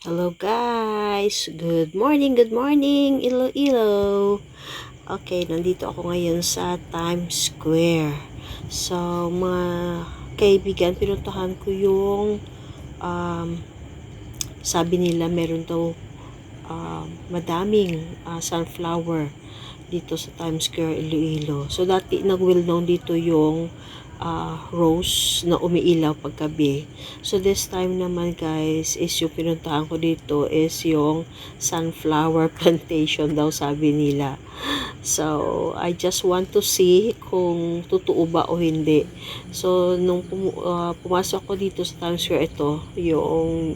Hello guys! Good morning, Iloilo! Okay, nandito ako ngayon sa Times Square. So, mga kaibigan, pinuntahan ko yung um, sabi nila meron daw madaming sunflower dito sa Times Square, Iloilo. So, dati nag-well known dito yung rose na umiilaw paggabi. So, this time naman guys, is yung pinuntahan ko dito is yung sunflower plantation daw sabi nila. So, I just want to see kung totoo ba o hindi. So, nung pumasok ko dito sa Times Square, ito yung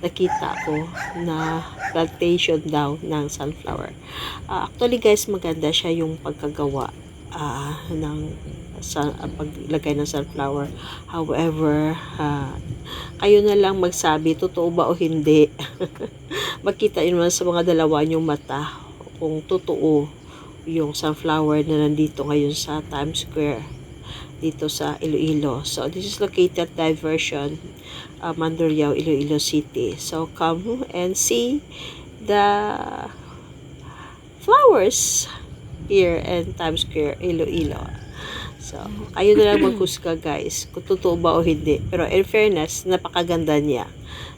nakita ko na plantation daw ng sunflower. Actually guys, maganda siya yung pagkagawa ng paglagay ng sunflower. However, kayo na lang magsabi totoo ba o hindi. Makita yun naman sa mga dalawa yung mata kung totoo yung sunflower na nandito ngayon sa Times Square dito sa Iloilo. So, this is located Diversion, Mandurriao, Iloilo City. So, come and see the flowers here in Times Square, Iloilo. So, kayo na lang maghusga guys, kung totoo ba o hindi. Pero in fairness, napakaganda niya.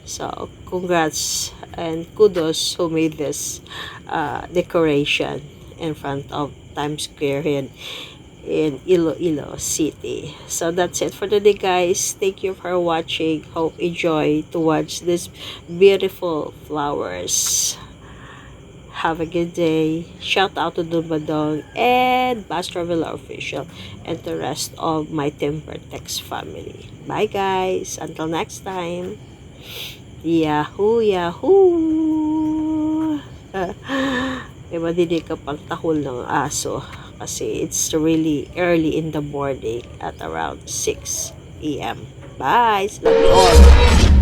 So, congrats and kudos who made this decoration in front of Times Square in Iloilo City. So that's it for today guys. Thank you for watching. Hope enjoy to watch this beautiful flowers. Have a good day. Shout out to Dumbadong and Bass Traveler Official and the rest of my Timber Text family. Bye guys. Until next time. Yahoo! Yahoo! May madidig ka pang tahol ng aso kasi it's really early in the morning at around 6 a.m. Bye! Love you all!